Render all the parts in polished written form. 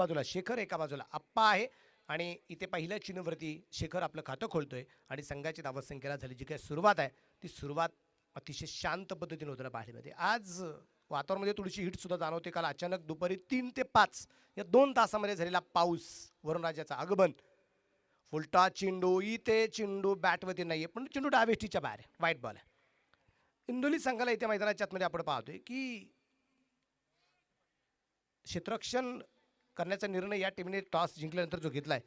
बाजूला शेखर, एका बाजूला आप्पा आहे आणि इथे पहिल्या चिन्हवरती शेखर आपलं खातं खोलतोय आणि संघाची धावसंख्येला झाली जी काही सुरुवात आहे ती सुरुवात अतिशय शांत पद्धतीने होताना पाहायला मिळते. आज वातावरणामध्ये थोडीशी हीट सुद्धा जाणवते. काल अचानक दुपारी 3 ते 5 या 2 तासामध्ये झालेला पाऊस, वरुणराजाचं आगमन, फुलटा चेंडू, इथे चेंडू बॅटवरती नाहीये पण चेंडू डावेष्टीच्या बाहेर आहे, वाईट बॉल आहे. इंदोली संघाला इथे मैदानाच्या आतमध्ये आपण पाहतोय की क्षेत्ररक्षण करण्याचा निर्णय या टीमने टॉस जिंकल्यानंतर जो घेतलाय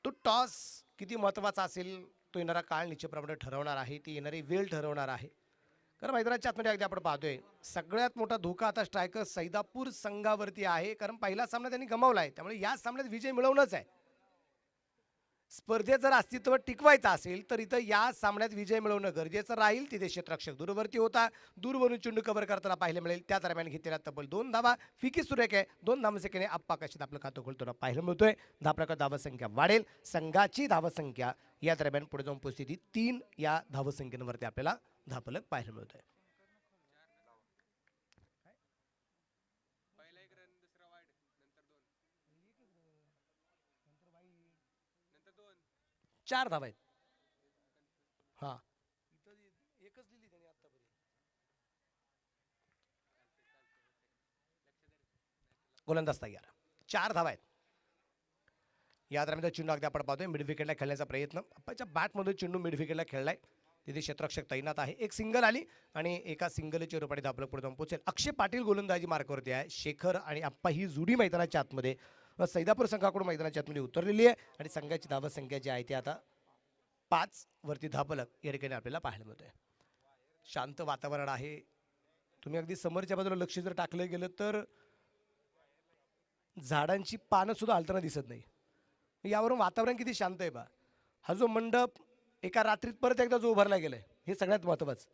तो टॉस किती महत्त्वाचा असेल तो येणारा काळ निश्चितप्रमाणे ठरवणार आहे, ती येणारी वेळ ठरवणार आहे. कारण मैदानाच्या आतमध्ये अगदी आपण पाहतोय सगळ्यात मोठा धोका आता स्ट्रायकर सैदापूर संघावरती आहे. कारण पहिला सामना त्यांनी गमावला आहे, त्यामुळे या सामन्यात विजय मिळवणंच आहे. स्पर्धेत जर अस्तित्व टिकवायचं असेल तर इथं या सामन्यात विजय मिळवणं गरजेचं राहील. तिथे क्षेत्ररक्षक दूरवरती होता, दूरवरून चेंडू कव्हर करताना पाहायला मिळेल. त्या दरम्यान घेतलेला तब्बल 2 धावा, फिकी सुरेख आहे. 2 धावसंख्येने आप्पा कशात आपलं खातं खोलताना पाहायला मिळतोय. धापराकर धावसंख्या वाढेल, संघाची धावसंख्या या दरम्यान पुढे जाऊन पोहोचते 3 या धावसंख्येवरती आपल्याला धापलक पाहायला मिळतोय. चार धावा आहेत. हा एकच दिली त्यांनी आतापर्यंत. गोलंदाज तयार, 4 धावा आहेत. या दरम्यान चेंडू अगदी आपण पाहतोय मिड विकेटला खेळण्याचा प्रयत्न, आप्पाच्या बॅटमध्ये चेंडू मिड विकेटला खेळलाय. तिथे क्षेत्ररक्षक तैनात आहे. एक सिंगल आली आणि एका सिंगलच्या रूपाने धापलं पुढे जाऊन पोहोचेल. अक्षय पाटील गोलंदाजी मार्कवरती आहे. शेखर आणि आप्पा ही जोडी मैदानाच्या आतमध्ये सैदापूर संघाकडून मैदानाच्या आतमध्ये उतरलेली आहे आणि संघाची धावसंख्या जी आहे ती आता 5 वरती धापलक या ठिकाणी आपल्याला पाहायला मिळतोय. शांत वातावरण आहे. तुम्ही अगदी समोरच्या बाजूला लक्ष जर टाकलं गेलं तर झाडांची पानं सुद्धा हलताना दिसत नाही. यावरून वातावरण किती शांत आहे बा. हा जो मंडप एका रात्रीत परत एकदा जो उभारला गेलाय हे सगळ्यात महत्वाचं.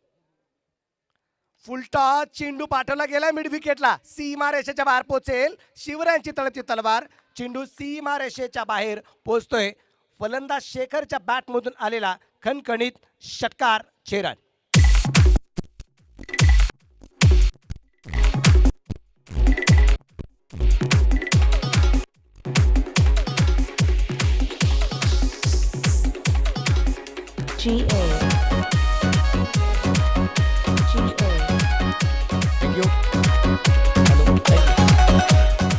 फुलटा चेंडू पाठवला गेला मिड विकेटला, सीमा रेषेच्या बाहेर पोहोचेल. शिवरायांची तळती तलवार, चेंडू सीमा रेषेच्या बाहेर पोहोचतोय. फलंदाज शेखरच्या बॅटमधून आलेला खणखणीत षटकार, 6 run. Thank you hello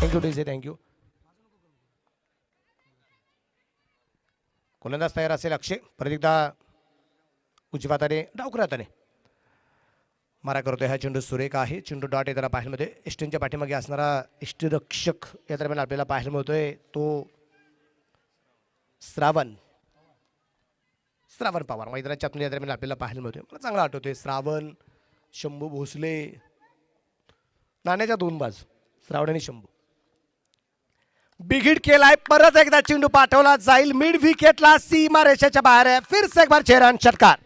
thank you D say thank you. गोलंदाज तयार असेल अक्षय. परत एकदा उजव्या हाताने डावखऱ्या हाताने मारा करतोय. हा चेंडू सुरेख आहे. चेंडू डॉट येताना पाहायला मिळतोय. इष्टनच्या पाठीमागे असणारा इष्टरक्षक या दरम्यान आपल्याला पाहायला मिळतोय तो श्रावण पवार. मैदानाच्या आतून या दरम्यान आपल्याला पाहायला मिळतोय. मला चांगला आठवतोय श्रावण, शंभू भोसले, नाण्याच्या 2 बाजू श्रावण आणि शंभू. बिघिड केलाय. परत एकदा चेंडू पाठवला जाईल मिड विकेटला, सीमा रेषेच्या बाहेर आहे. फिर से एक बार 6 रन, षटकार.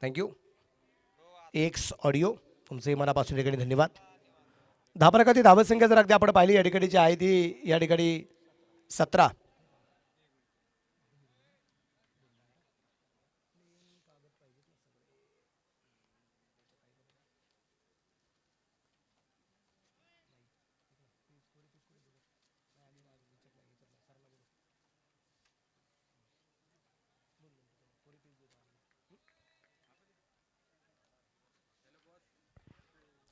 थँक्यू एक्स ऑडिओ, तुमचे मनापासून ठिकाणी धन्यवाद. धापरकाची धावसंख्या जर अगदी आपण पाहिली या ठिकाणीची आहे ती या ठिकाणी 17.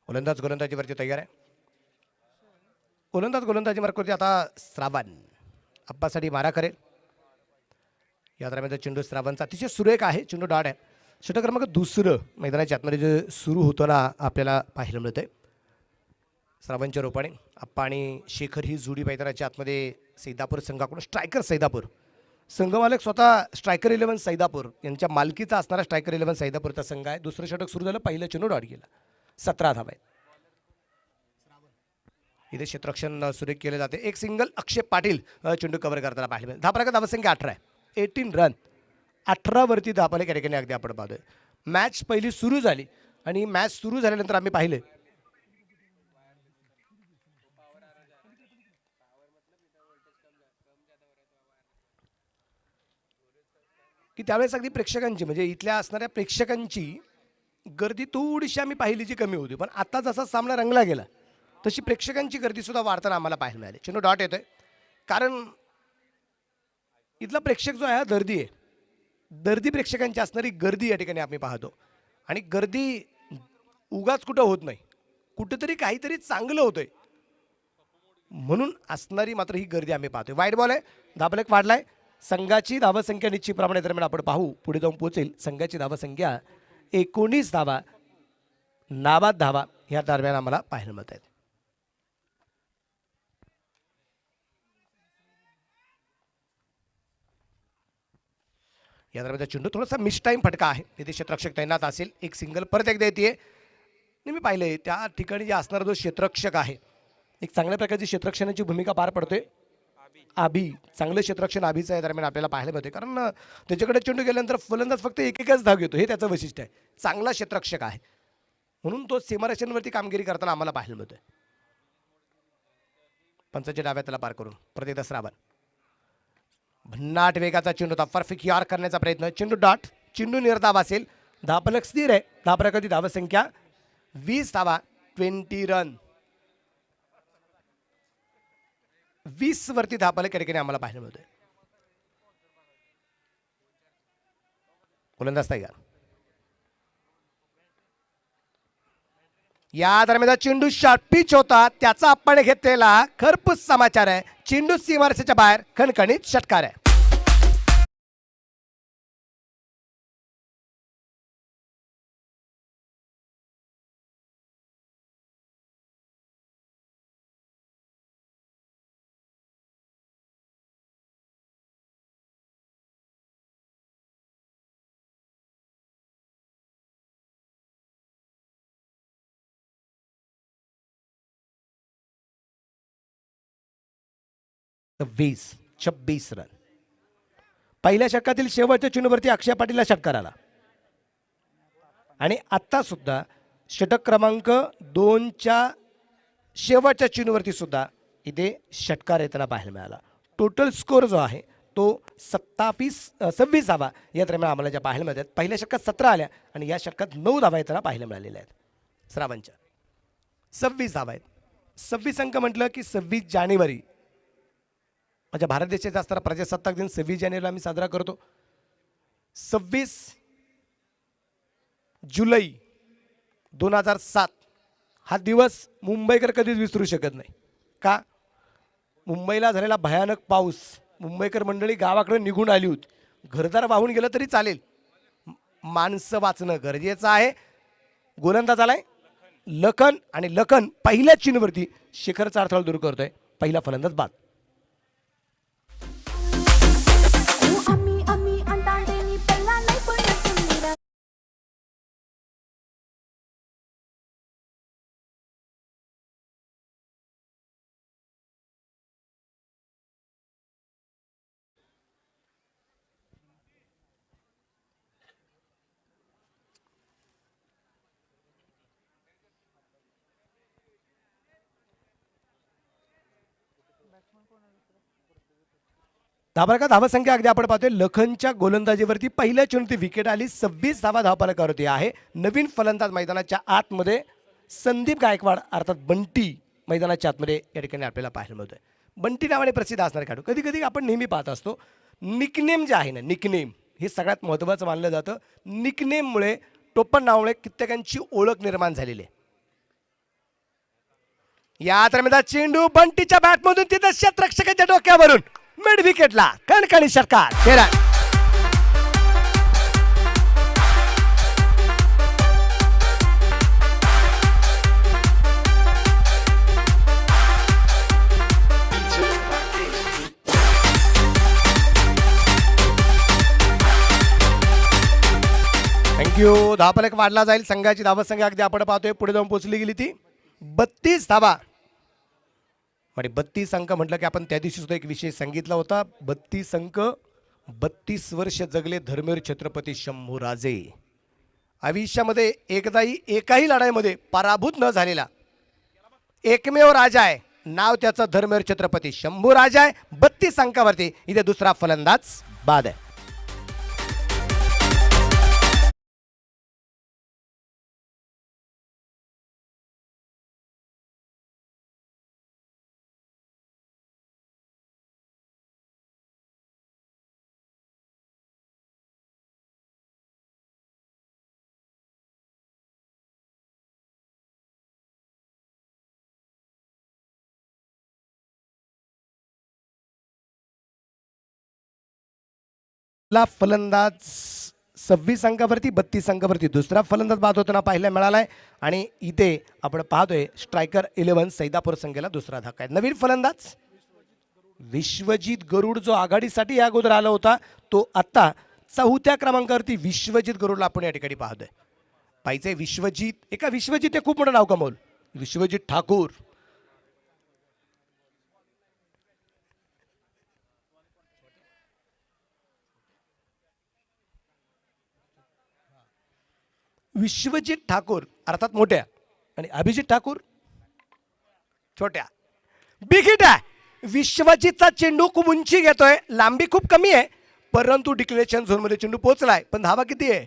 गोलंदाज गोलंदाजीवरती तयार आहे. गोलंदाजी मार्कवरती आता श्रावण आप्पासाठी मारा करेल. या दरम्यान चेंडू श्रावणचा अतिशय सुरेख आहे. चेंडू डॉट आहे. षटक क्रमांक 2 मैदानाच्या आतमध्ये जे सुरू होतो ना आपल्याला पाहायला मिळतंय. श्रावणच्या रूपाने आप्पा आणि शेखर ही जोडी मैदानाच्या आतमध्ये सैदापूर संघाकडून स्ट्रायकर सैदापूर संघमालक स्वतः स्ट्रायकर 11 सैदापूर यांच्या मालकीचा असणारा स्ट्रायकर 11 सैदापूरचा संघ आहे. दुसरं षटक सुरू झालं, पहिलं चेंडू डॉट गेला. 17 धावा आहेत. इथे क्षेत्ररक्षण सुरेख केले जाते. एक सिंगल अक्षय पाटील चेंडू कव्हर करताना पाहिलं मिळेल. धापा धावसंख्या 18 आहे. 18 रन. 18 वरती धापाले या ठिकाणी अगदी आपण पाहतोय. मॅच पहिली सुरू झाली आणि मॅच सुरू झाल्यानंतर आम्ही पाहिले की त्यावेळेस अगदी प्रेक्षकांची म्हणजे इथल्या असणाऱ्या प्रेक्षकांची गर्दी थोडीशी आम्ही पाहिली जी कमी होती. पण आता जसा सामना रंगला गेला तशी प्रेक्षकांची गर्दी सुद्धा वाढताना आम्हाला पाहायला मिळाली. चेंडू डॉट येतोय कारण इथला प्रेक्षक जो आहे हा दर्दी आहे. दर्दी प्रेक्षकांची असणारी गर्दी या ठिकाणी आम्ही पाहतो आणि गर्दी उगाच कुठं होत नाही, कुठेतरी काहीतरी चांगलं होतंय म्हणून असणारी मात्र ही गर्दी आम्ही पाहतोय. वाईट बॉल आहे. धाबलेक वाढलाय. संघाची धावसंख्या निश्चितप्रमाणे दरम्यान आपण पाहू पुढे जाऊन पोहोचेल. संघाची धावसंख्या 19 धावा, नाबाद धावा या दरम्यान आम्हाला पाहायला मिळत आहेत. या दरम्यान चेंडू थोडासा मिस टाईम फटका आहे. तिथे क्षेत्ररक्षक तैनात असेल. एक सिंगल परत एकदा येते. मी पाहिलंय त्या ठिकाणी जे असणारा जो क्षेत्ररक्षक आहे एक चांगल्या प्रकारची क्षेत्ररक्षणाची भूमिका पार पडतोय. आभी चांगलं क्षेत्ररक्षण आभीचं या दरम्यान आपल्याला पाहायला मिळते कारण त्याच्याकडे चेंडू गेल्यानंतर फलंदाज फक्त एकच धाव घेतो. हे त्याचं वैशिष्ट्य आहे. चांगला क्षेत्ररक्षक आहे म्हणून तो सीमारेषेवरती कामगिरी करताना आम्हाला पाहायला मिळतोय. पंचाच्या डाव्या त्याला पार करून प्रति दसरावन भन्नाट वेगाचा चेंडू होता. परफेक्ट यार करण्याचा प्रयत्न. चेंडू डॉट. चेंडू निर्धाव असेल. धापलक स्थिर आहे. धापलकाची धावसंख्या 20 धावा, 20 रन. 20 वरती धापलक या ठिकाणी आम्हाला पाहायला मिळतोय. गोलंदाज तयार. या दरम्यान चेंडू शॉर्ट पिच होता त्याचा आपण घेतलेला खरपूस समाचार आहे. चेंडू सीमारेषेच्या बाहेर खणखणीत षटकार आहे. तर 26 रन. पहिल्या षटकातील शेवटच्या चेंडूवरती अक्षय पाटीलला षटकार आला आणि आता सुद्धा षटक क्रमांक 2च्या शेवटच्या चेंडूवरती सुद्धा इथे षटकार येताना पाहायला मिळाला. टोटल स्कोर जो आहे तो 26 धावा या दरम्यान आम्हाला ज्या पाहायला मिळतात. पहिल्या षटकात 17 आल्या आणि या षटकात 9 धावा येताना पाहायला मिळालेल्या आहेत. श्रावणच्या 26 धावा आहेत. 26 अंक म्हटलं की 26 जानेवारी म्हणजे भारत देशाचा असणारा प्रजासत्ताक दिन 26 जानेवारीला आम्ही साजरा करतो. 26 जुलै 2007 हा दिवस मुंबईकर कधीच विसरू शकत नाही. का? मुंबईला झालेला भयानक पाऊस. मुंबईकर मंडळी गावाकडे निघून आली होती. घरदार वाहून गेलं तरी चालेल, माणसं वाचणं गरजेचं आहे. गोलंदाज आलाय लखन आणि लखन पहिल्या चेंडूवरती शिखरचा अडथळा दूर करतोय. पहिला फलंदाज बाद. धाबाला धावसंख्या अगदी आपण पाहतोय लखनच्या गोलंदाजीवरती पहिल्या चेंडूत विकेट आली. 26 धावा धावफलकावरती आहे. नवीन फलंदाज मैदानाच्या आतमध्ये संदीप गायकवाड अर्थात बंटी मैदानाच्या आतमध्ये या ठिकाणी आपल्याला पाहायला मिळतोय. बंटी नावाने प्रसिद्ध असणारे खेळाडू. कधी कधी आपण नेहमी पाहत असतो निकनेम जे आहे ना, निकनेम हे सगळ्यात महत्त्वाचं मानलं जातं. निकनेममुळे टोपण नावामुळे कित्येकांची ओळख निर्माण झालेली आहे. या दरम्यान चेंडू बंटीच्या बॅटमधून तिथं क्षेत्ररक्षकाच्या डोक्यावरून मिड विकेटला कणकणी षटकार. थँक्यू. धावफलक वाढला जाईल. संघाची धावसंख्या अगदी आपण पाहतोय पुढे जाऊन पोहोचली गेली ती 32 धावा. आणि 32 अंक म्हटलं की आपण त्या दिवशी सुद्धा एक विषय सांगितला होता. 32 अंक, 32 वर्ष जगले धर्मवीर छत्रपती शंभूराजे. आयुष्यामध्ये एकदाही एकाही लढाईमध्ये पराभूत न झालेला एकमेव राजा आहे. नाव त्याचं धर्मवीर छत्रपती शंभूराजा आहे. 32 अंकावरती इथे दुसरा फलंदाज बाद आहे. ला फलंदाज 26 अंकावरती 32 अंकावरती दुसरा फलंदाज बाद होताना पाहायला मिळालाय. आणि इथे आपण पाहतोय स्ट्रायकर 11 सैदापूर संघाला दुसरा धक्का आहे. नवीन फलंदाज विश्वजित गरुड जो आघाडीसाठी या अगोदर आला होता तो आता 4थ्या क्रमांकावरती विश्वजित गरुडला आपण या ठिकाणी पाहतोय. पाहिजे विश्वजित, एका विश्वजित हे खूप मोठं नाव कमवलं. विश्वजित ठाकूर, विश्वजित ठाकूर अर्थात मोठ्या आणि अभिजित ठाकूर छोट्या. बिग हिट आहे. विश्वजितचा चेंडू खूप उंची घेतोय, लांबी खूप कमी आहे, परंतु डिक्लेरेशन झोन मध्ये चेंडू पोहोचलाय. पण धावा किती आहे?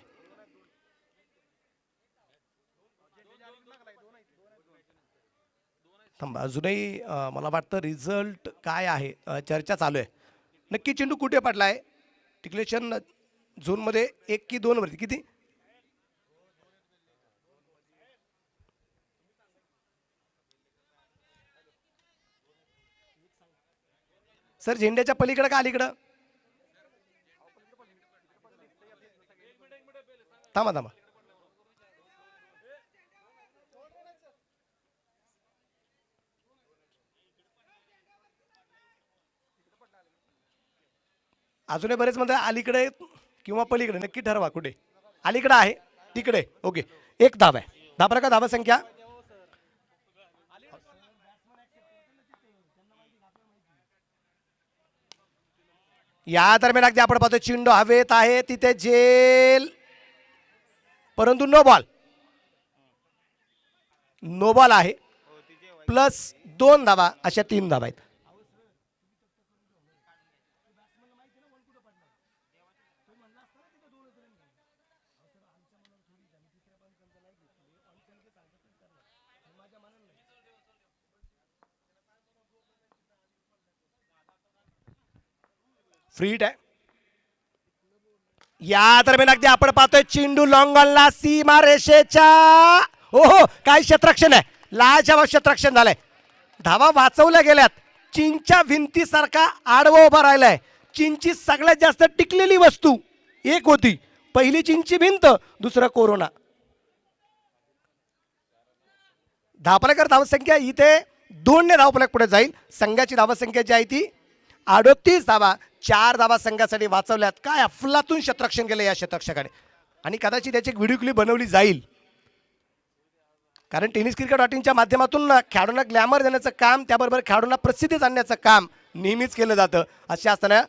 थांबा अजूनही मला वाटतं रिझल्ट काय आहे चर्चा चालू आहे. नक्की चेंडू कुठे पडलाय? डिक्लेरेशन झोन मध्ये 1 की 2 वरती किती? सर झेंड्याच्या पलीकडे का अलीकडं? थांबा थांबा. अजूनही बरेच म्हणतात अलीकडे किंवा पलीकडे, नक्की ठरवा कुठे. अलीकडे आहे तिकडे. ओके, एक धाव आहे. धाबा का धावा संख्या या दरम्यान अगदी आपण पाहतो चेंडू हवेत आहे तिथे जेल, परंतु नो बॉल. नो बॉल आहे. प्लस 2 धावा अशा 3 धावा आहेत. फ्री हिट आहे. या दरम्यान अगदी आपण पाहतोय चेंडू लॉंगॉनला सीमा रेषेच्या. ओहो, काय क्षेत्ररक्षण आहे. लाजवाब क्षेत्ररक्षण झालंय. धावा वाचवल्या गेल्यात. चीनच्या भिंतीसारखा आडवा उभा राहिलाय. चीनची सगळ्यात जास्त टिकलेली वस्तू एक होती. पहिली चीनची भिंत, दुसरं कोरोना. धावफलक धावसंख्या इथे 2 ने धावफलक पुढे जाईल. संघाची धावसंख्या जी आहे ती 38 धावा. 4 धावा संघासाठी वाचवल्यात. काय अफलातून क्षेत्ररक्षण केलं या क्षेत्ररक्षकाने. आणि कदाचित त्याची एक व्हिडिओ क्लिप बनवली जाईल, कारण टेनिस क्रिकेट डॉट माध्यमातून खेळाडूंना ग्लॅमर देण्याचं काम, त्याबरोबर खेळाडूंना प्रसिद्धीच आणण्याचं काम नेहमीच केलं जातं. असे असताना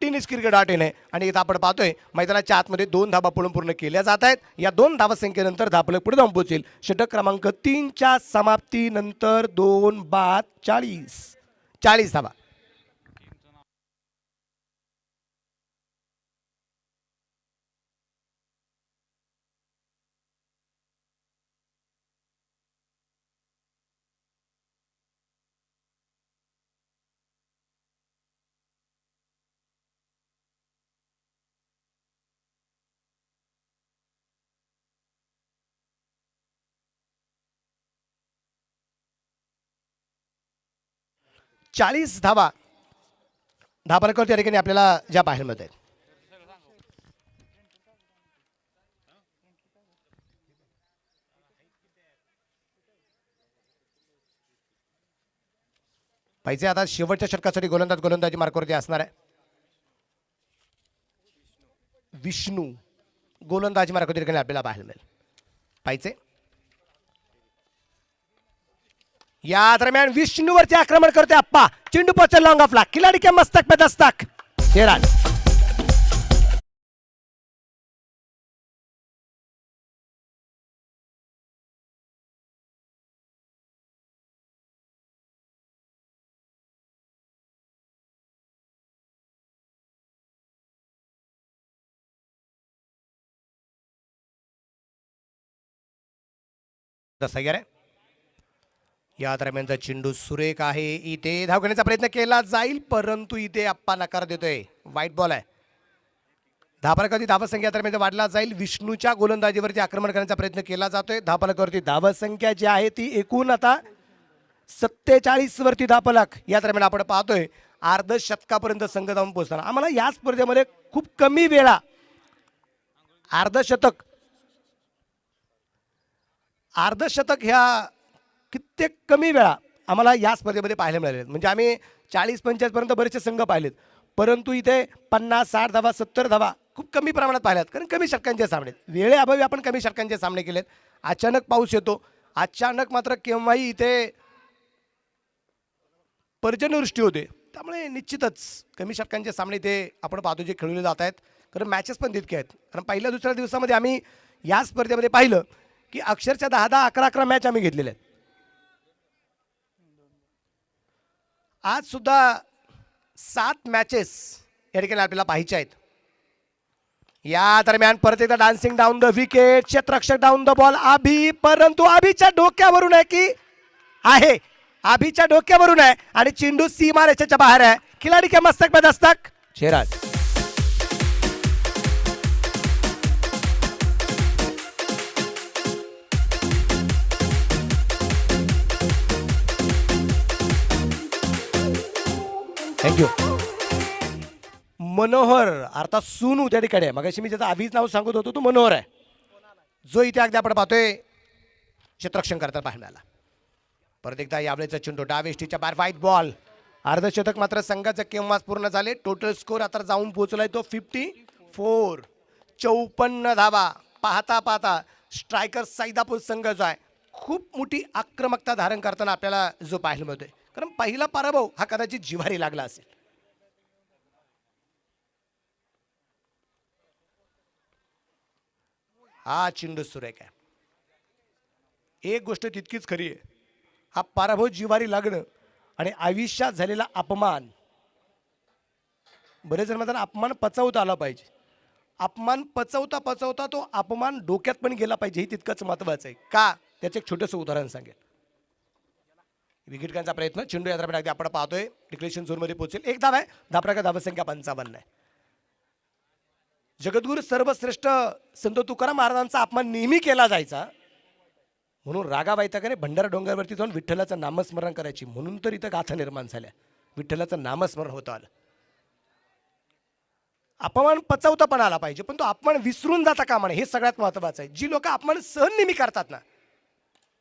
टेनिस क्रिकेट डॉट इन आहे. आणि इथं आपण पाहतोय मैदानाच्या आतमध्ये 2 धावा पूर्ण केल्या जात आहेत. या 2 धावसंख्येनंतर धावफलक पुढे जाऊन पोहोचेल. षटक क्रमांक 3च्या समाप्तीनंतर 2 बाद 40 धावा. चाळीस धावा धावफलकावर त्या ठिकाणी आपल्याला ज्या पाहायला मिळत आहेत. पाहिजे आता शेवटच्या षटकासाठी गोलंदाजी मार्कवरती असणार आहे. विष्णू गोलंदाजी मार्कवरती ठिकाणी आपल्याला पाहायला मिळेल. पाहिजे या दरम्यान विष्णूवरती आक्रमण करते आप्पा. चेंडू पोहोचल लॉंग ऑफला. खिलाडी के मस्तक पे दस्तक. 6 रन. तसं या दरम्यानचा चेंडू सुरेख आहे. इथे धाव घेण्याचा प्रयत्न केला जाईल, परंतु इथे आप्पा नकार देतोय. वाईट बॉल आहे. धावफलकावरती धावसंख्या दरम्यान वाढला जाईल. विष्णूच्या गोलंदाजीवरती आक्रमण करण्याचा प्रयत्न केला जातोय. धावफलकावरती धावसंख्या जी आहे ती एकूण आता 47 वरती धावफलक. या दरम्यान आपण पाहतोय अर्ध शतकापर्यंत संघ धावून पोहोचताना. आम्हाला या स्पर्धेमध्ये खूप कमी वेळा अर्धशतक ह्या कित्येक कमी वेळा आम्हाला या स्पर्धेमध्ये पाहायला मिळाले. म्हणजे आम्ही 40-45 पर्यंत बरेचसे संघ पाहिलेत, परंतु इथे 50-60 धावा 70 धावा खूप कमी प्रमाणात पाहिल्यात, कारण कमी षटकांचे सामने. वेळेअभावी आपण कमी षटकांचे सामने केलेत. अचानक पाऊस येतो, अचानक मात्र केव्हाही इथे पर्जन्यवृष्टी होते, त्यामुळे निश्चितच कमी षटकांचे सामने इथे आपण पाहतो जे खेळवले जात आहेत. कारण मॅचेस पण तितके आहेत. कारण पहिल्या दुसऱ्या दिवसामध्ये आम्ही या स्पर्धेमध्ये पाहिलं की अक्षरशः 10-10, 11-11 मॅच आम्ही घेतलेले आहेत. आज सुद्धा 7 मॅचेस या ठिकाणी आपल्याला पाहायच्या आहेत. या दरम्यान परत एकदा डान्सिंग डाऊन द विकेट. क्षेत्ररक्षक डाऊन द बॉल. आभी, परंतु आभीच्या डोक्यावरून आहे की आहे, आभीच्या डोक्यावरून आहे आणि चेंडू सीमा रेषेच्या बाहेर आहे. खिलाडी के मस्तक पे दस्तक. 6 रन. थँक्यू. मनोहर अर्थात सुनू त्या ठिकाणी आहे. मगाशी मी ज्याचं आधीच नाव सांगत होतो तो मनोहर आहे, जो इथे अगदी आपण पाहतोय क्षेत्ररक्षण करताना पाहायला आला. परत एकदा यावेळेचा चेंडू डावेष्टीच्या बाहेर. White ball. अर्धशतक मात्र संघाचं केव्हाच पूर्ण झाले. टोटल स्कोर आता जाऊन पोहोचलाय तो 54. 54 धावा. पाहता पाहता स्ट्रायकर सैदापूर संघ जो आहे खूप मोठी आक्रमकता धारण करताना आपल्याला जो पाहायला मिळतोय. कारण पहिला पराभव हा कदाचित जिव्हारी लागला असेल. हा चेंडू सुरेख आहे. एक गोष्ट तितकीच खरी आहे, हा पराभव जिव्हारी लागणं आणि आयुष्यात झालेला अपमान. बरेच जण म्हणतात अपमान पचवता आला पाहिजे. अपमान पचवता पचवता तो अपमान डोक्यात पण गेला पाहिजे, हे तितकंच महत्वाचं आहे. का, त्याचं एक छोटंसं उदाहरण सांगेल. विकेट प्रयत्न. चेंडू या दरम्यान अगदी आपण पाहतोय डिक्लेरेशन झोनमध्ये पोहोचेल. एक धाव आहे. धावफलकावर धावसंख्या 55 आहे. जगद्गुरु सर्वश्रेष्ठ संत तुकाराम महाराजांचा अपमान नेहमी केला जायचा, म्हणून रागा वैतागाने भंडारा डोंगरावरती जाऊन विठ्ठलाचं नामस्मरण करायची, म्हणून तर इथं गाथा निर्माण झाल्या. विठ्ठलाचं नामस्मरण होतं आलं. अपमान पचवता पण आला पाहिजे, पण तो अपमान विसरून जाता कामा नये, हे सगळ्यात महत्वाचं आहे. जी लोक अपमान सहन नेहमी करतात ना,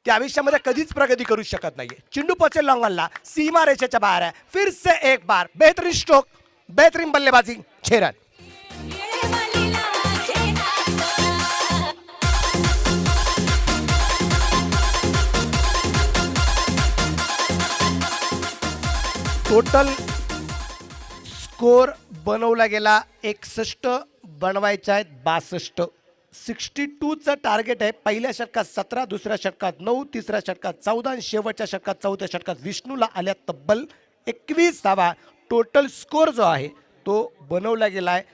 ते आयुष्यामध्ये कधीच प्रगती करू शकत नाहीये. चेंडू पोचेल लॉंगॉनला. सीमा रेषेच्या बाहेर आहे. फिर से एक बार. बेहतरीन स्ट्रोक, बेहतरीन बल्लेबाजी. 6 रन. टोटल स्कोर बनवला गेला 61, बनवायचा आहेत 62. 62चं टार्गेट आहे. पहिल्या षटकात 17, दुसऱ्या षटकात 9, तिसऱ्या षटकात 14 आणि शेवटच्या षटकात 4थ्या षटकात विष्णूला आल्या तब्बल 21 धावा. टोटल स्कोर जो आहे तो बनवला गेला आहे.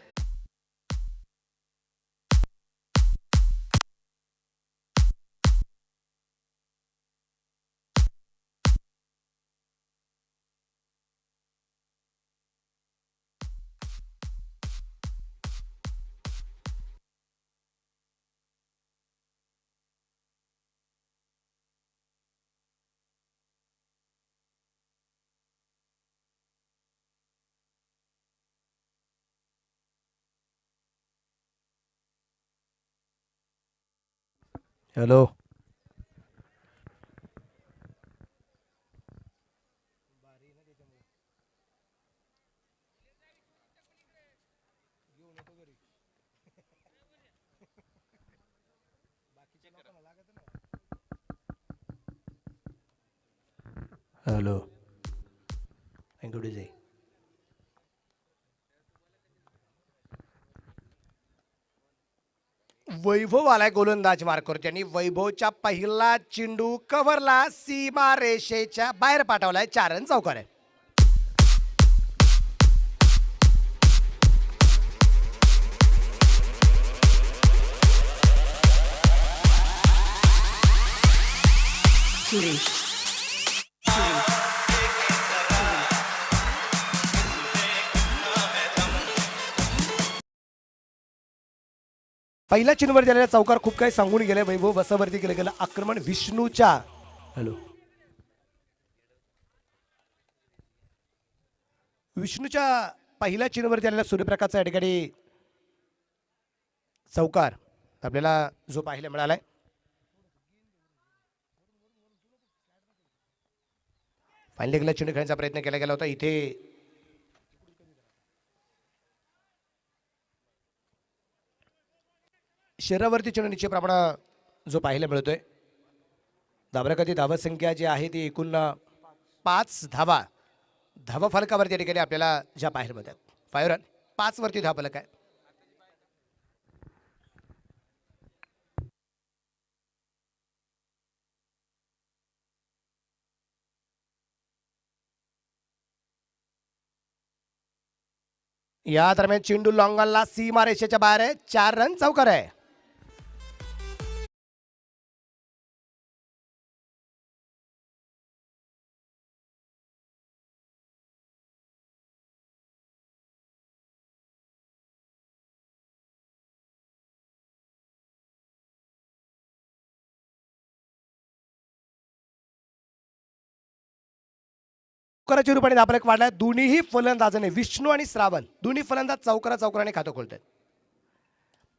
Hello. Hello, thank you DJ. Vaibhav आलाय गोलंदाज मार्कवरती आणि वैभवच्या पहिला चेंडू कव्हरला सीमा रेषेच्या बाहेर पाठवलाय. 4 रन चौकार आहे. सुरेश पहिल्या चेंडूवर झालेला चौकार खूप काही सांगून गेले. वैभव बसावरती केलं गेलं आक्रमण विष्णूच्या. हॅलो, विष्णूच्या पहिल्या चेंडूवरती आलेला सूर्यप्रकाशचा या ठिकाणी चौकार आपल्याला जो पाहायला मिळालाय. फायनल लेगला चेंडू खेळण्याचा प्रयत्न केला गेला होता. इथे शरीरावरती चेंडू निश्चितप्रमाणे जो पाहायला मिळतोय. धावरकती धावसंख्या जी आहे ती एकूण 5 धावा धावा फलकावरती या ठिकाणी आपल्याला ज्या पाहायला मिळतात. 5 रन 5 वरती धाव फलक आहे. या दरम्यान चेंडू लॉंगॉनला सीमा रेषेच्या बाहेर आहे. 4 रन चौकार आहे. चौकाराच्या रूपाने धावफलक वाढलाय. दोन्हीही फलंदाजाने विष्णू आणि श्रावण दोन्ही फलंदाज चौकाराने खातं खोलतात.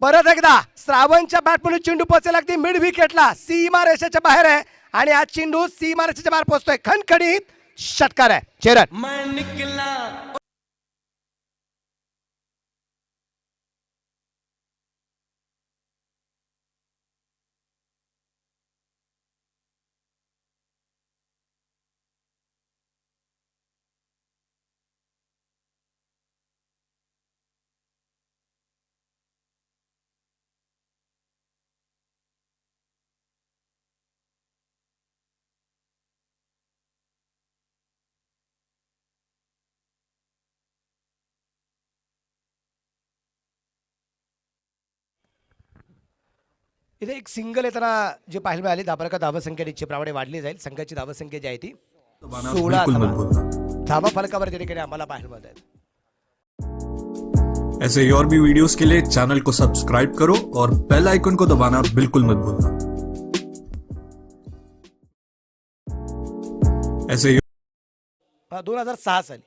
परत एकदा श्रावणच्या बॅटमधून चेंडू पोहोचेल अगदी मिड विकेटला. सीमा रेषेच्या बाहेर आहे आणि हा चेंडू सीमा रेषेच्या बाहेर पोहोचतोय. खणखणीत षटकार आहे. 6 रन. इथे एक सिंगल येताना जे पाहायला मिळाली. धावफलक धावसंख्या निश्चितप्रमाणे वाढली जाईल. संघाची धावसंख्या जी आहे ती 16 धावा फलकावर त्या ठिकाणी आम्हाला पाहायला मिळत आहेत. ऐसे ही और भी वीडियोस के लिए चैनल को सब्सक्राइब करो और बेल आइकन को दबाना बिल्कुल मत भूलना. ऐसे ही 2006 साली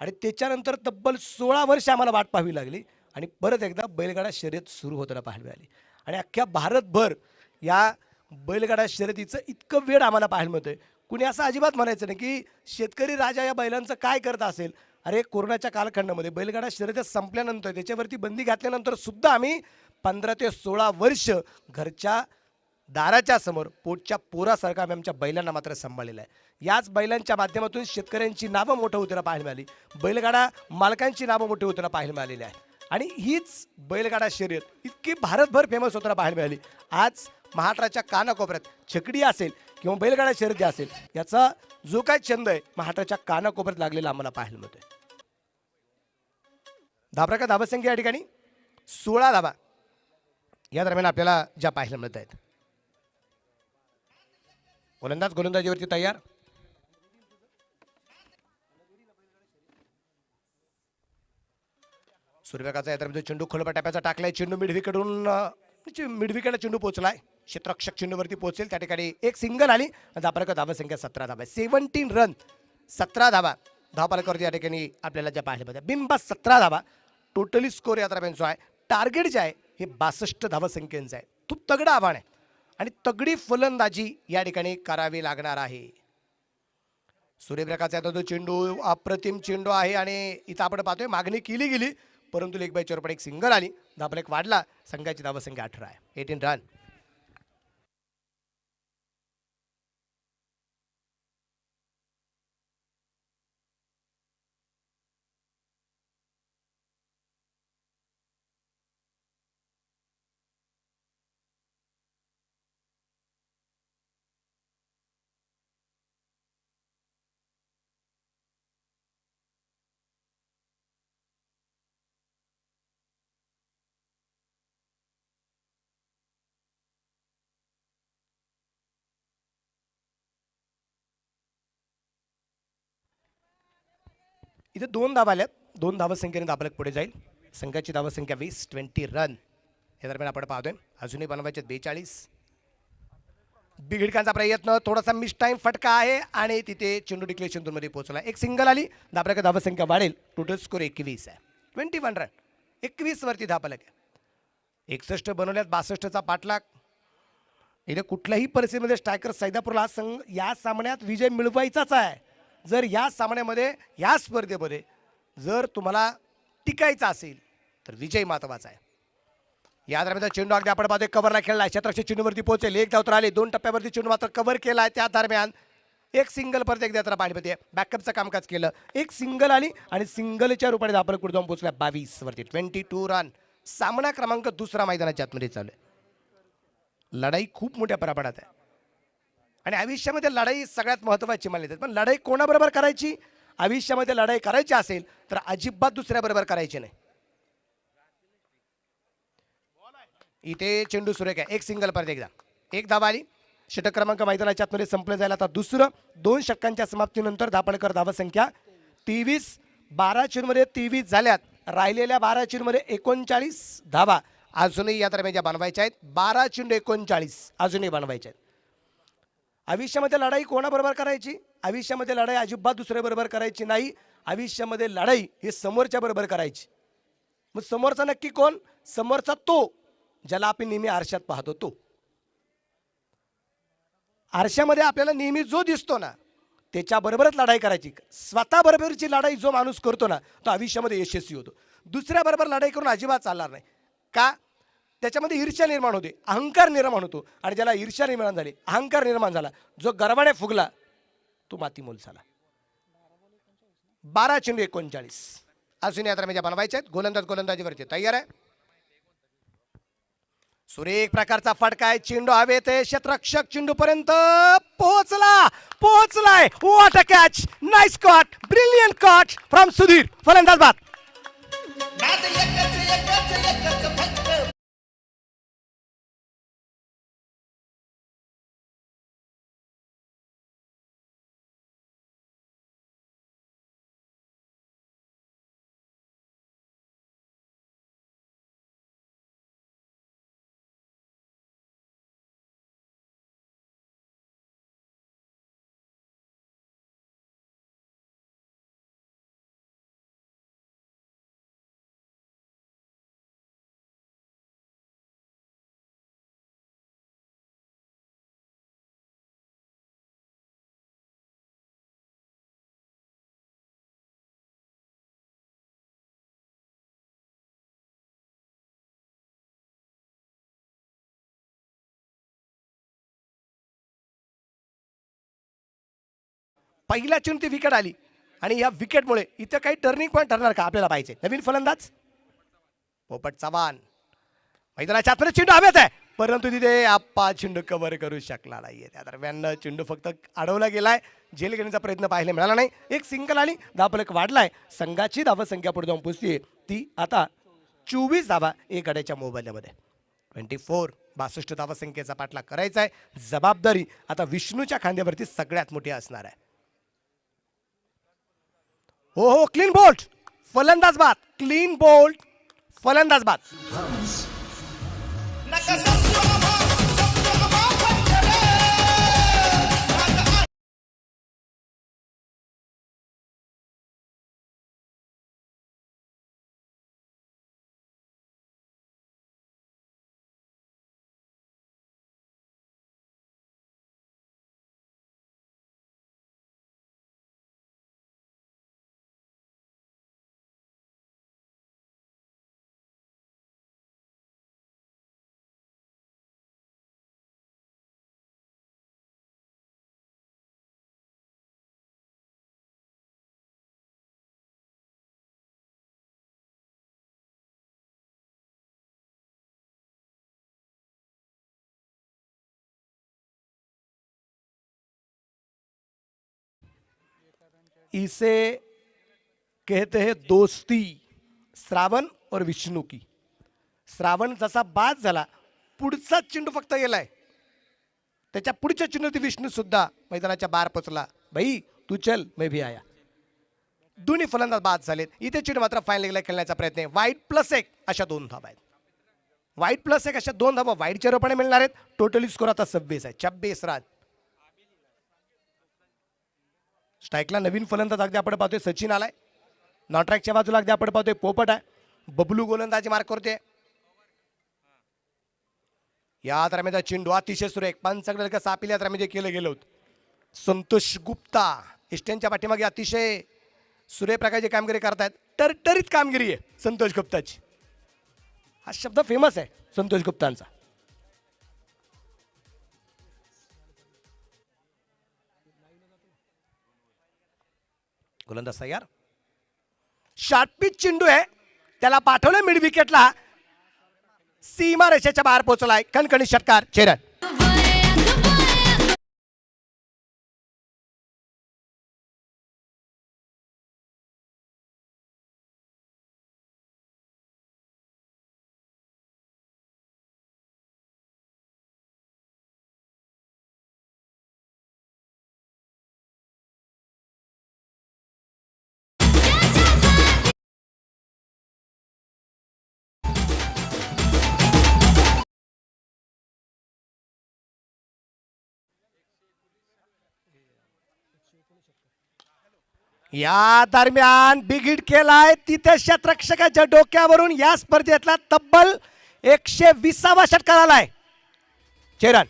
आणि त्याच्यानंतर तब्बल 16 वर्ष आम्हाला वाट पाहावी लागली आणि परत एकदा बैलगाडा शर्यत सुरू होताना पाहायला मिळाली. आणि अख्ख्या भारतभर या बैलगाडा शर्यतीचं इतकं वेळ आम्हाला पाहायला मिळतंय. कुणी असं अजिबात म्हणायचं नाही की शेतकरी राजा या बैलांचं काय करत असेल. अरे, कोरोनाच्या कालखंडामध्ये बैलगाडा शर्यत संपल्यानंतर त्याच्यावरती बंदी घातल्यानंतर सुद्धा आम्ही 15 ते 16 वर्ष घरच्या दाराच्या समोर पोटच्या पोरासारखं आम्ही आमच्या बैलांना मात्र सांभाळलेलं आहे. याच बैलांच्या माध्यमातून शेतकऱ्यांची नावं मोठं होताना पाहायला मिळाली. बैलगाडा मालकांची नावं मोठी होताना पाहायला मिळालेली आहे. आणि हीच बैलगाडा शर्यत इतकी भारतभर फेमस होताना पाहायला मिळाली. आज महाराष्ट्राच्या कानाकोपऱ्यात छकडी असेल किंवा बैलगाडा शर्यती असेल, याचा जो काय छंद आहे महाराष्ट्राच्या कानाकोपऱ्यात लागलेला आम्हाला पाहायला मिळतोय. धावफलक धावसंख्या या ठिकाणी 16 धावा या दरम्यान आपल्याला ज्या पाहायला मिळत आहेत. गोलंदाजीवरती तयार. सूर्यप्रकाशचा या दरम्यान चेंडू खोलपा टप्प्याचा टाकलाय. चेंडू मिड विकेटला चेंडू पोहोचलाय. क्षेत्ररक्षक चेंडूवरती पोहोचेल त्या ठिकाणी एक सिंगल आली. धावफलक धावसंख्या 17 धावा. 17 रन 17 धावा धावफलकावरती या ठिकाणी आपल्याला ज्या पाहायला मिळतात. बिंब 17 धावा टोटली स्कोर या दरम्यान जो आहे. टार्गेट जे आहे हे 62 धावसंख्येचं आहे. खूप तगडं आव्हान आहे आणि तगडी फलंदाजी या ठिकाणी करावी लागणार आहे. सूर्यप्रकाशचा तो चेंडू अप्रतिम चेंडू आहे आणि इथं आपण पाहतोय मागणी केली गेली परंतु लेग बाय चोर पण एक सिंगल आली. धावफलक वाढला. संघाची धावसंख्या 18 आहे. 18 रन. इथे 2 धावा आल्यात. 2 धावसंख्येने दाबलक पुढे जाईल. संघाची धावसंख्या 20 रन या दरम्यान आपण पाहतोय. अजूनही बनवायचे 42. बिघडकांचा प्रयत्न, थोडासा मिस टाइम फटका आहे आणि तिथे चेंडू डिक्लेरेशन झोनमध्ये पोहोचला. एक सिंगल आली, दाबलक धावसंख्या वाढेल. टोटल स्कोर 21 आहे. 21 रन, 21 वरती धाबलक आहे. 61 बनवल्यात, 62चा पाठलाग. इथे कुठल्याही परिस्थितीमध्ये स्ट्रायकर सैदापूरला संघ या सामन्यात विजय मिळवायचाच आहे. जर या सामन्यामध्ये या स्पर्धेमध्ये जर तुम्हाला टिकायचं असेल तर विजय महत्वाचा आहे. या दरम्यान चेंडू अगदी आपण पाहतोय कव्हरला खेळलाय. क्षेत्ररक्षक चेंडूवरती पोहोचेल. एक धाव तर आले. 2 टप्प्यावरती चेंडू मात्र कव्हर केलाय. त्या दरम्यान एक सिंगल परत एकदा तर पाहिजे बॅकअपचं कामकाज केलं. एक सिंगल आली आणि सिंगलच्या रूपाने आपण पुढे जाऊन पोहोचला 22 वरती. 22 रन. सामना क्रमांक 2 मैदानाच्या आतमध्ये चालू आहे. लढाई खूप मोठ्या प्रमाणात आहे आणि आयुष्यामध्ये लढाई सगळ्यात महत्त्वाची मानली जाते. पण लढाई कोणाबरोबर करायची? आयुष्यामध्ये लढाई करायची असेल तर अजिबात दुसऱ्याबरोबर करायची नाही. इथे चेंडू सुरेख आहे. एक सिंगल परत एकदा. एक धाव आली. षटक क्रमांक मैदानाच्या आतमध्ये संपलं जायला आता दुसरं. 2 षटकांच्या समाप्तीनंतर धापडकर धावसंख्या 23. 12 चेंडूमध्ये 23 झाल्यात. राहिलेल्या 12 चेंडूमध्ये 39 धावा अजूनही या दरम्यान ज्या बनवायच्या आहेत. 12 चेंडू 39 अजूनही बनवायचे आहेत. आयुष्यामध्ये लढाई कोणाबरोबर करायची? आयुष्यामध्ये लढाई अजिबात दुसऱ्याबरोबर करायची नाही. आयुष्यामध्ये लढाई ही समोरच्या बरोबर करायची. मग समोरचा नक्की कोण? समोरचा तो ज्याला आपण नेहमी आरशात पाहतो तो. आरशामध्ये आपल्याला नेहमी जो दिसतो ना त्याच्याबरोबरच लढाई करायची. स्वतःबरोबरची लढाई जो माणूस करतो ना तो आयुष्यामध्ये यशस्वी होतो. दुसऱ्याबरोबर लढाई करून अजिबात चालणार नाही. का? त्याच्यामध्ये ईर्ष्या निर्माण होते, अहंकार निर्माण होतो आणि ज्याला ईर्ष्या निर्माण झाली, अहंकार निर्माण झाला, जो गर्वाने फुगला तो मातीमोल झाला. 12 चेंडू 39 अजून या दरम्यान बनवायचे आहेत. गोलंदाजीवरती तयार आहे. सुरेख प्रकारचा फटका आहे. चेंडू हवेत आहे. क्षेत्ररक्षक चेंडूपर्यंत पोहोचलाय. What a catch. Nice caught. Brilliant caught from Sudhir. फलंदाज बाद. पहिल्या चेंडूत विकेट आली आणि या विकेटमुळे इथं काही टर्निंग पॉईंट ठरणार का आपल्याला पाहिजे. नवीन फलंदाज पोपट चव्हाण. मैदानाच्या आतमध्ये चेंडू हवेत आहे परंतु तिथे आप्पा चेंडू कव्हर करू शकला नाहीये. त्या दरम्यान चेंडू फक्त अडवला गेलाय. झेल घेण्याचा प्रयत्न पाहायला मिळाला नाही. एक सिंगल आली. धावफलक वाढलाय. संघाची धावसंख्या पुढे जाऊन पोहोचते ती आता 24 धावा एक गड्याच्या मोबाईलमध्ये. 24. 62 धावसंख्येचा पाठलाग करायचा आहे. जबाबदारी आता विष्णूच्या खांद्यावरती सगळ्यात मोठी असणार आहे. हो क्लीन बोल्ट. फलंदाज बाद. Clean bolt. फलंदाज बाद. इसे कहते हैं दोस्ती. श्रावण और विष्णू की. श्रावण जसा बाद झाला पुढचा चेंडू फक्त गेलाय. त्याच्या पुढच्या चेंडूत विष्णू सुद्धा मैदानाच्या बाहेर पोचला. भाई तू चल मैं भी आया. दोन्ही फलंदाज बाद झालेत. इथे चेंडू मात्र फाईन लेगला खेळण्याचा प्रयत्न आहे. वाईट +1 अशा 2 धावा आहेत. वाईट +1 अशा 2 धावा वाईटच्या रूपाने मिळणार आहेत. टोटली स्कोर आता 26 आहे. 26 रन. स्ट्राईकला नवीन फलंदाज अगदी आपण पाहतोय सचिन आलाय. नॉट्रॅकच्या बाजूला अगदी आपण पाहतोय पोपट आहे. बबलू गोलंदाजी मार्क करतोय. या दरम्यान चेंडू अतिशय सुरेख पंचाकडे कसं आपल्या या दरम्यान केलं गेलं होतं. संतोष गुप्ता इस्टनच्या पाठीमागे अतिशय सुरेख प्रकारची कामगिरी करतायत. टरटरीत कामगिरी आहे संतोष गुप्ताची. हा शब्द फेमस आहे संतोष गुप्तांचा. गोलंदाज तयार. शॉर्ट पिच चेंडू आहे. त्याला पाठवलं मिड विकेटला. सीमा रेषेच्या बाहेर पोहोचलाय. कणकणी षटकार. चेरन. या दरम्यान बिग हिट केलाय तिथे क्षेत्ररक्षकाच्या डोक्यावरून या स्पर्धेतला तब्बल 120वा षटकार आलाय. चेरन.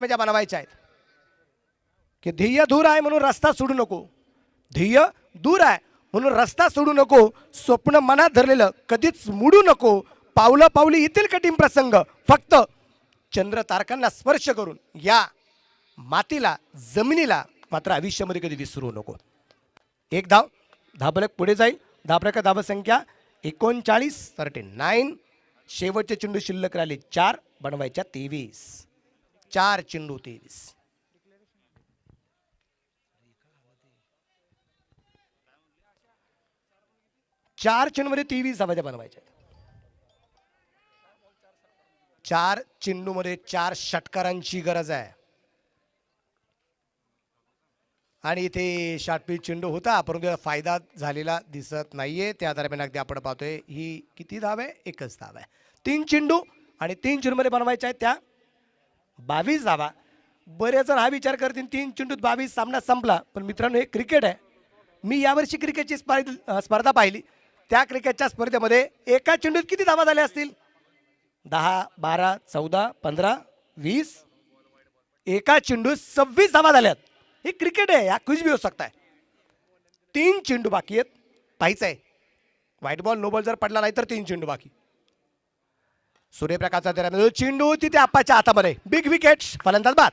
बनवायच्या आहेत की ध्येय दूर आहे म्हणून रस्ता सोडू नको. ध्येय दूर आहे म्हणून रस्ता सोडू नको. स्वप्न मनात धरलेलं कधीच मुडू नको. पावलं पावली येतील कठीण प्रसंग. फक्त चंद्र तारकांना स्पर्श करून या मातीला जमिनीला मात्र आयुष्यामध्ये कधी विसरू नको. एक धाव. धाबलक पुढे जाईल. धाबलक धावसंख्या 39. शेवटचे चेंडू शिल्लक राहिले 4. बनवायच्या 23. 4 चेंडू 23. चार चेंडूमध्ये 23 धावा बनवायच्या. 4 चेंडूमध्ये 4 षटकारांची गरज आहे. आणि इथे शॉर्टपिच चेंडू होता परंतु फायदा झालेला दिसत नाहीये. त्या दरम्यान अगदी आपण पाहतोय ही किती धाव आहे. 1च धाव आहे. 3 चेंडू आणि 3 चेंडूमध्ये बनवायच्या आहेत त्या 22 धावा. बरेच जण हा विचार करतील 3 चेंडूत 22 सामना संपला. पण मित्रांनो हे क्रिकेट आहे. मी यावर्षी क्रिकेटची स्पर्धा पाहिली. त्या क्रिकेटच्या स्पर्धेमध्ये एका चेंडूत किती धावा झाल्या असतील. 10, 12, 14, 15, 20. एका चेंडूत 26 धावा झाल्यात. हे क्रिकेट आहे. या कुछ भी हो सकता है. 3 चेंडू बाकी आहेत. पाहायचं आहे व्हाईट बॉल नो बॉल जर पडला नाही तर 3 चेंडू बाकी. सूर्यप्रकाशचा चेंडू तिथे आप्पाच्या हातामध्ये. Big wicket. फलंदाज बाद.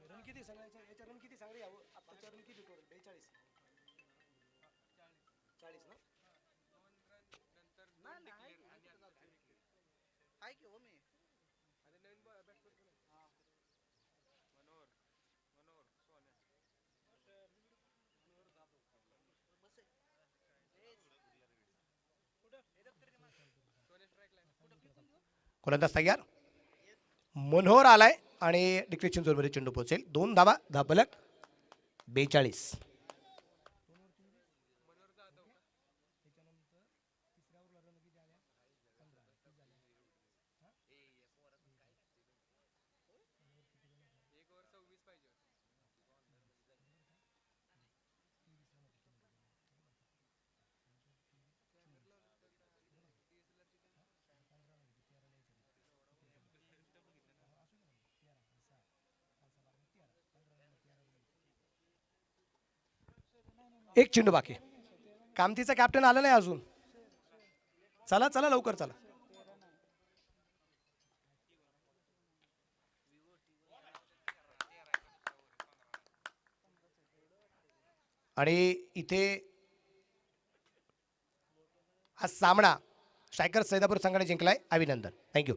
रन किती सांगायचे याच्या रन किती सांगले आताच्या रन किती टोटल 42 40 ना आहे की हो मी गोलंदाज तयार मनोहर आलाय आणि डिक्लेरेशन झोनमध्ये चेंडू पोहोचेल 2 धावा धापलक 42. एक चेंडू बाकी कामतीचा कॅप्टन आला नाही अजून चला चला लवकर चला आणि इथे हा सामना स्ट्रायकर सैदापूर संघाने जिंकलाय अभिनंदन थँक्यू